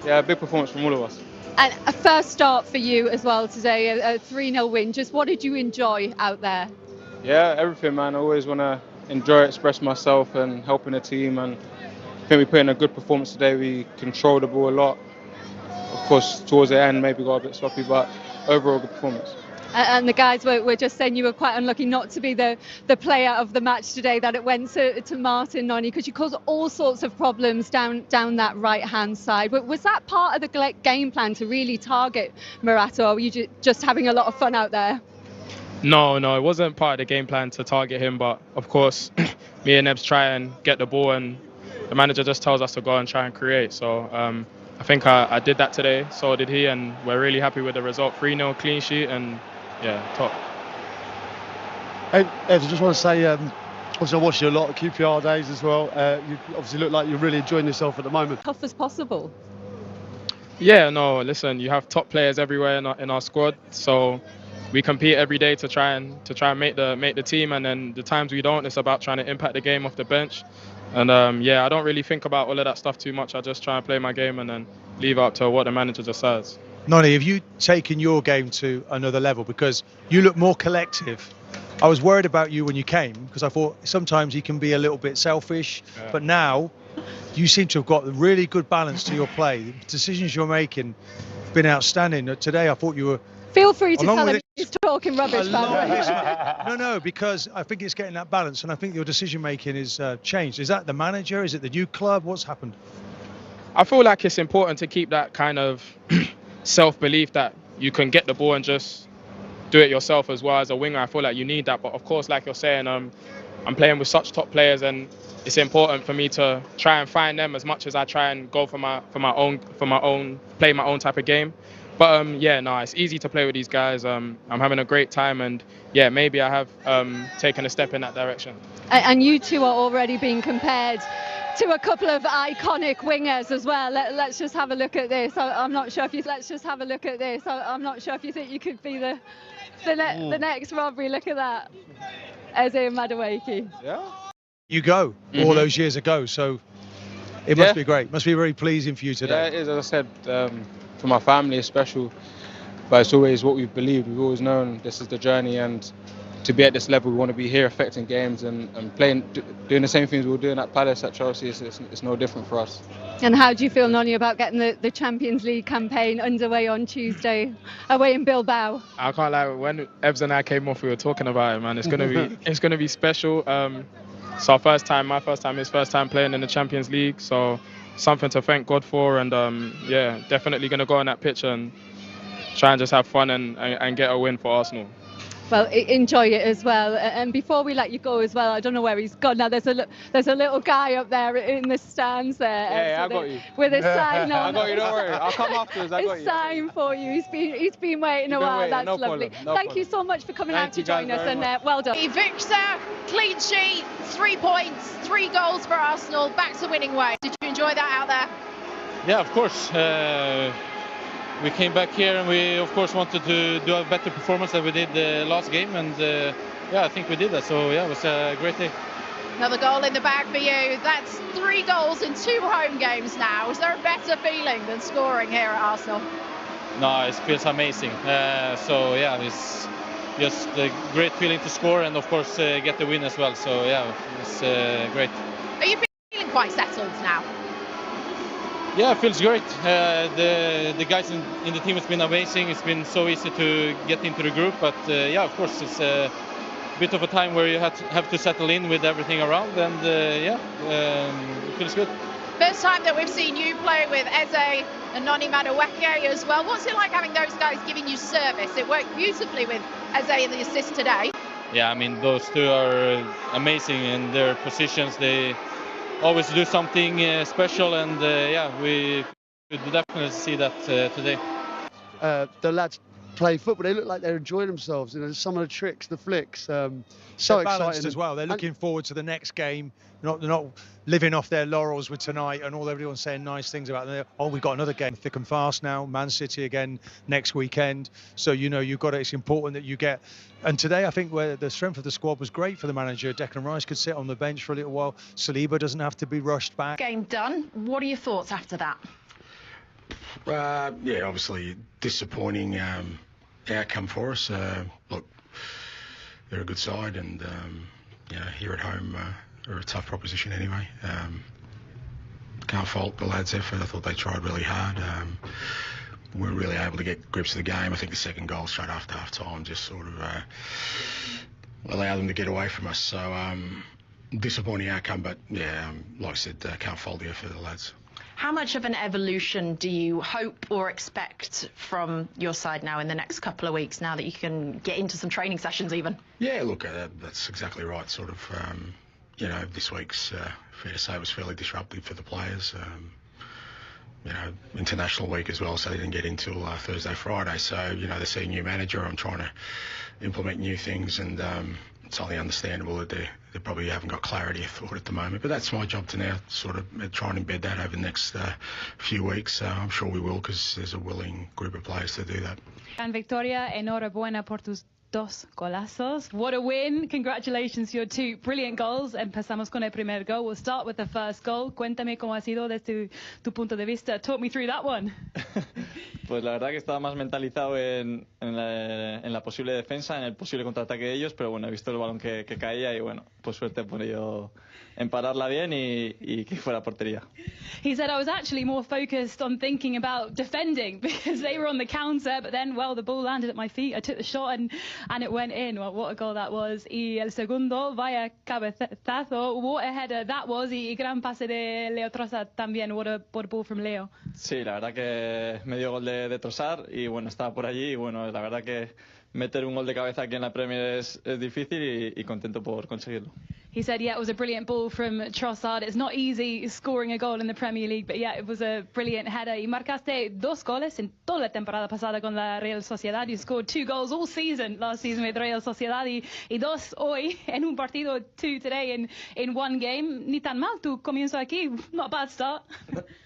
yeah, a big performance from all of us. And a first start for you as well today, a 3-0 win. Just what did you enjoy out there? Yeah, everything, man. I always want to enjoy, express myself and helping the team. And I think we put in a good performance today. We controlled the ball a lot. Of course, towards the end, maybe got a bit sloppy, but overall good performance. And the guys were just saying you were quite unlucky not to be the player of the match today, that it went to Martin, Noni, because you caused all sorts of problems down that right-hand side. But was that part of the game plan to really target Morata, or were you just having a lot of fun out there? No, it wasn't part of the game plan to target him, but of course, me and Nebs try and get the ball, and the manager just tells us to go and try and create. So I think I did that today, so did he, and we're really happy with the result. 3-0 clean sheet, and yeah, top. Ed, I just want to say, obviously I watched you a lot at QPR days as well. You obviously look like you're really enjoying yourself at the moment. Tough as possible. Yeah, no, listen, you have top players everywhere in our squad, so we compete every day to try and make the team, and then the times we don't, it's about trying to impact the game off the bench. And yeah, I don't really think about all of that stuff too much. I just try and play my game and then leave it up to what the manager decides. Noni, have you taken your game to another level? Because you look more collective. I was worried about you when you came because I thought sometimes you can be a little bit selfish, but now you seem to have got a really good balance to your play. The decisions you're making have been outstanding. Today I thought you were... Feel free to tell him he's talking rubbish, by the way. No, because I think it's getting that balance, and I think your decision making is changed. Is that the manager? Is it the new club? What's happened? I feel like it's important to keep that kind of self-belief that you can get the ball and just do it yourself as well as a winger. I feel like you need that, but of course, like you're saying, I'm playing with such top players, and it's important for me to try and find them as much as I try and go for my own play my own type of game. But yeah, no, it's easy to play with these guys. I'm having a great time, and yeah, maybe I have taken a step in that direction. And you two are already being compared to a couple of iconic wingers as well. Let's just have a look at this. I'm not sure if you. Let's just have a look at this. I'm not sure if you think you could be the next Rodri. Look at that, Eze Madueke. Yeah. You go all those years ago, so it must be great. Must be very pleasing for you today. Yeah, it is. As I said, for my family, it's special. But it's always what we've believed. We've always known this is the journey, and to be at this level, we want to be here affecting games and playing, doing the same things we were doing at Palace, at Chelsea. It's no different for us. And how do you feel, Noni, about getting the Champions League campaign underway on Tuesday away in Bilbao? I can't lie. When Ebs and I came off, we were talking about it, man. It's gonna be special. It's our first time, my first time, his first time playing in the Champions League. So something to thank God for, and yeah, definitely gonna go on that pitch and try and just have fun and get a win for Arsenal. Well, enjoy it as well. And before we let you go as well, I don't know where he's gone now. There's a little guy up there in the stands there. Yeah, I got you. With a sign on. I got you. Don't worry. I'll come afterwards. I got you. A sign for you. He's been waiting a while. That's lovely. Thank you so much for coming out to join us, and well done. Viktor, clean sheet, 3 points, 3 goals for Arsenal, back to winning way. Did you enjoy that out there? Yeah, of course. We came back here and we of course wanted to do a better performance than we did the last game, and yeah, I think we did that. So yeah, it was a great day. Another goal in the bag for you. That's 3 goals in 2 home games now. Is there a better feeling than scoring here at Arsenal? No, it feels amazing. So yeah, it's just a great feeling to score and of course get the win as well. So yeah, it's great. Are you feeling quite settled now? Yeah, it feels great. The guys in the team has been amazing. It's been so easy to get into the group, but yeah, of course it's a bit of a time where you have to settle in with everything around, and yeah, it feels good. First time that we've seen you play with Eze and Noni Madueke as well. What's it like having those guys giving you service? It worked beautifully with Eze in the assist today. Yeah, I mean, those two are amazing in their positions. They always do something special, and yeah, we could definitely see that today. The lads play football. They look like they're enjoying themselves. You know, some of the tricks, the flicks. So they're balanced exciting as well. They're looking forward to the next game. They're not living off their laurels with tonight, and everyone's saying nice things about them. Oh, we've got another game thick and fast now. Man City again next weekend. So you know you've got it. It's important that you get. And today I think where the strength of the squad was great for the manager. Declan Rice could sit on the bench for a little while. Saliba doesn't have to be rushed back. Game done. What are your thoughts after that? Yeah, obviously disappointing outcome for us. Look, they're a good side, and here at home are a tough proposition anyway. Can't fault the lads' effort. I thought they tried really hard. We were really able to get grips of the game. I think the second goal straight after half time just sort of allowed them to get away from us. So disappointing outcome, but yeah, like I said, can't fault the effort of the lads. How much of an evolution do you hope or expect from your side now in the next couple of weeks, now that you can get into some training sessions even? Yeah, look, that's exactly right. Sort of, this week's, fair to say, was fairly disruptive for the players. International week as well, so they didn't get in till Thursday, Friday. So, they see a new manager. I'm trying to implement new things, and it's only understandable that they probably haven't got clarity of thought at the moment. But that's my job to now sort of try and embed that over the next few weeks. I'm sure we will, because there's a willing group of players to do that. And Victoria, enhorabuena por tus dos golazos. What a win. Congratulations, your two brilliant goals. Empezamos con el primer goal. We'll start with the first goal. Cuéntame cómo ha sido desde tu punto de vista. Talk me through that one. Pues la verdad que estaba más mentalizado en la posible defensa, en el posible contraataque de ellos, pero bueno, he visto el balón que caía y bueno, pues suerte por ello en pararla bien y que fuera portería. He said, I was actually more focused on thinking about defending because they were on the counter, but then, well, the ball landed at my feet. I took the shot and it went in. Well, what a goal that was. Y el segundo, vaya cabezazo, what a header that was. Y gran pase de Leo Trossard también. What a ball from Leo. Sí, la verdad que medio gol de Trossard y bueno, estaba por allí y bueno, la verdad que meter un gol de cabeza aquí en la Premier es difícil y contento por conseguirlo. He said, yeah, it was a brilliant ball from Trossard. It's not easy scoring a goal in the Premier League, but yeah, it was a brilliant header. Y marcaste 2 goles en toda la temporada pasada con la Real Sociedad. You scored 2 goals all season, last season with Real Sociedad, y 2 hoy en un partido, 2 today in one game. Ni tan mal tu comienzo aquí. Not a bad start.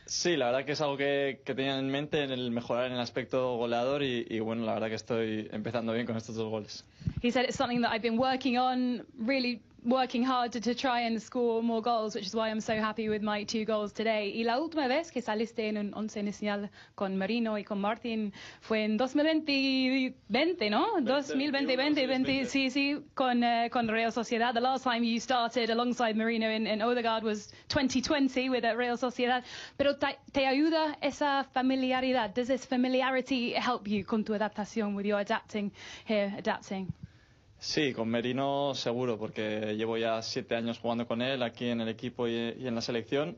Sí, la verdad que es algo que tenía en mente, en el mejorar en el aspecto goleador y bueno, la verdad que estoy empezando bien con estos 2 goles. He said it's something that I've been working on, really working hard to try and score more goals, which is why I'm so happy with my 2 goals today. Y la última vez que saliste en un once inicial con Marino y con Martín fue en 2020, ¿no? 2020, sí, con Real Sociedad. The last time you started alongside Marino in Odegaard was 2020 with Real Sociedad. Pero te ayuda esa familiaridad? Does this familiarity help you con tu adaptación with your adapting? Sí, con Merino seguro, porque llevo ya 7 años jugando con él aquí en el equipo y en la selección,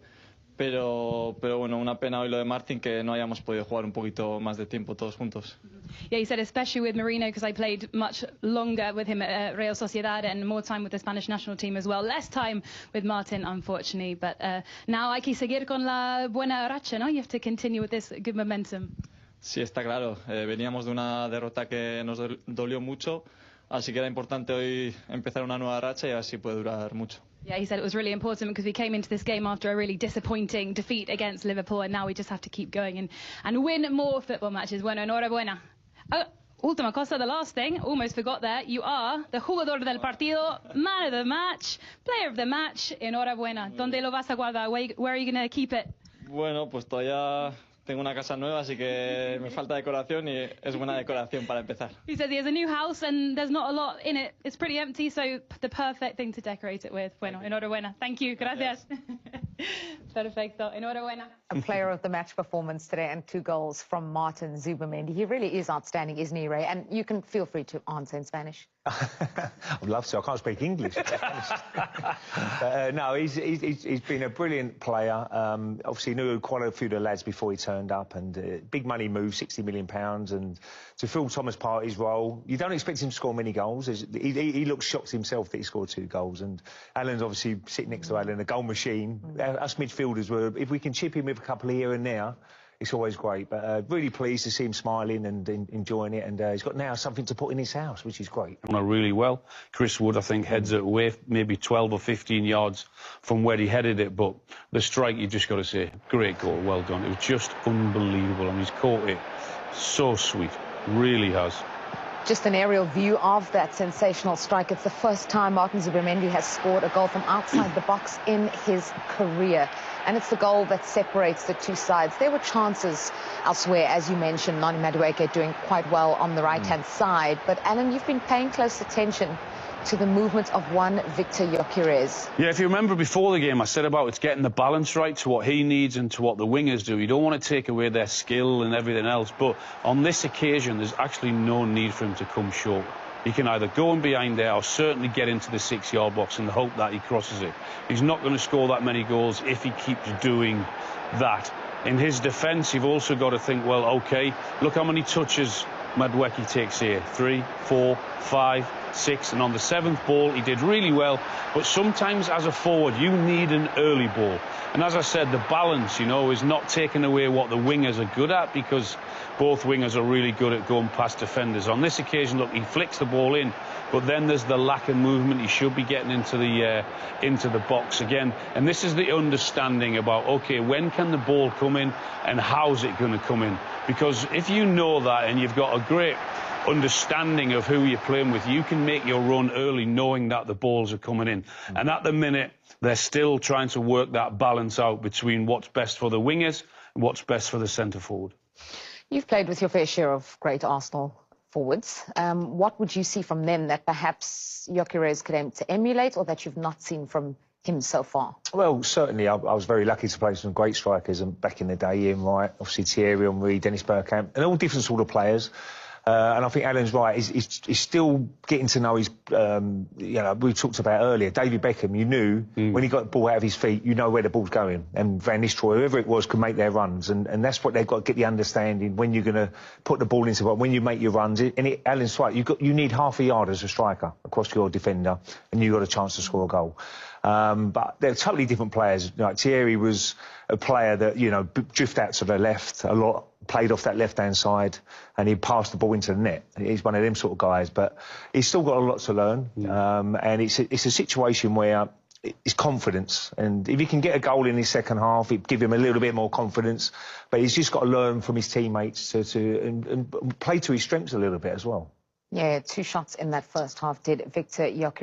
pero bueno, una pena hoy lo de Martin, que no hayamos podido jugar un poquito más de tiempo todos juntos. Yeah, he said especially with Marino, because I played much longer with him at Real Sociedad and more time with the Spanish national team as well. Less time with Martin, unfortunately, but now hay que seguir con la buena racha, ¿no? You have to continue with this good momentum. Sí, está claro. Veníamos de una derrota que nos dolió mucho. Así que era importante hoy empezar una nueva racha y así puede durar mucho. Yeah, he said it was really important because we came into this game after a really disappointing defeat against Liverpool, and now we just have to keep going and win more football matches. Bueno, enhorabuena. Última cosa, the last thing, almost forgot that. You are the jugador del partido, man of the match, player of the match. Enhorabuena. ¿Dónde lo vas a guardar? Where are you going to keep it? Bueno, pues todavía tengo una casa nueva, así que me falta decoración y es buena decoración para empezar. He said he has a new house and there's not a lot in it. It's pretty empty, so the perfect thing to decorate it with. Bueno, enhorabuena. Thank you. Gracias. Perfecto. Enhorabuena. A player of the match performance today and 2 goals from Martín Zubimendi. He really is outstanding, isn't he, Ray? And you can feel free to answer in Spanish. I'd love to. I can't speak English. No, he's been a brilliant player. Obviously knew quite a few of the lads before he turned up, and big money move, £60 million, and to fill Thomas Partey's role, you don't expect him to score many goals. He looks shocked himself that he scored 2 goals, and Alan's obviously sitting next to Alan, a goal machine. Us midfielders if we can chip him with a couple here and there, it's always great. But really pleased to see him smiling and enjoying it, and he's got now something to put in his house, which is great. Really well. Chris Wood, I think, heads it away maybe 12 or 15 yards from where he headed it, but the strike, you've just got to say, great goal, well done. It was just unbelievable, and he's caught it so sweet, really has. Just an aerial view of that sensational strike. It's the first time Martín Zubimendi has scored a goal from outside the box in his career. And it's the goal that separates the two sides. There were chances elsewhere, as you mentioned, Nani Madueke doing quite well on the right-hand side. But, Alan, you've been paying close attention to the movement of one Viktor Gyökeres. Yeah, if you remember before the game, I said about it's getting the balance right to what he needs and to what the wingers do. You don't want to take away their skill and everything else, but on this occasion, there's actually no need for him to come short. He can either go in behind there or certainly get into the 6-yard box and hope that he crosses it. He's not going to score that many goals if he keeps doing that. In his defence, you've also got to think, well, OK, look how many touches Madueke takes here. 3, 4, 5, 6, and on the 7th ball he did really well, but sometimes as a forward you need an early ball, and as I said, the balance, you know, is not taking away what the wingers are good at, because both wingers are really good at going past defenders. On this occasion, look, he flicks the ball in, but then there's the lack of movement. He should be getting into the box again, and this is the understanding about, okay, when can the ball come in and how's it going to come in, because if you know that and you've got a great understanding of who you're playing with, you can make your run early knowing that the balls are coming in. And at the minute, they're still trying to work that balance out between what's best for the wingers and what's best for the centre forward. You've played with your fair share of great Arsenal forwards. What would you see from them that perhaps Gyökeres could aim to emulate, or that you've not seen from him so far? Well, certainly I was very lucky to play some great strikers back in the day. Ian Wright, obviously Thierry Henry, Dennis Bergkamp, and all different sort of players. And I think Alan's right. He's still getting to know his, you know, we talked about earlier, David Beckham, you knew when he got the ball out of his feet, you know where the ball's going. And Van Nistelrooy, whoever it was, could make their runs. And that's what they've got to get the understanding when you're going to put the ball into, when you make your runs. And Alan's right, you need half a yard as a striker across your defender, and you've got a chance to score a goal. But they're totally different players. Like Thierry was a player that, you know, drift out to the left a lot, played off that left-hand side, and he passed the ball into the net. He's one of them sort of guys, but he's still got a lot to learn. And it's a situation where it's confidence, and if he can get a goal in his second half, it give him a little bit more confidence. But he's just got to learn from his teammates and play to his strengths a little bit as well. Yeah, 2 shots in that first half did Viktor Gyökeres.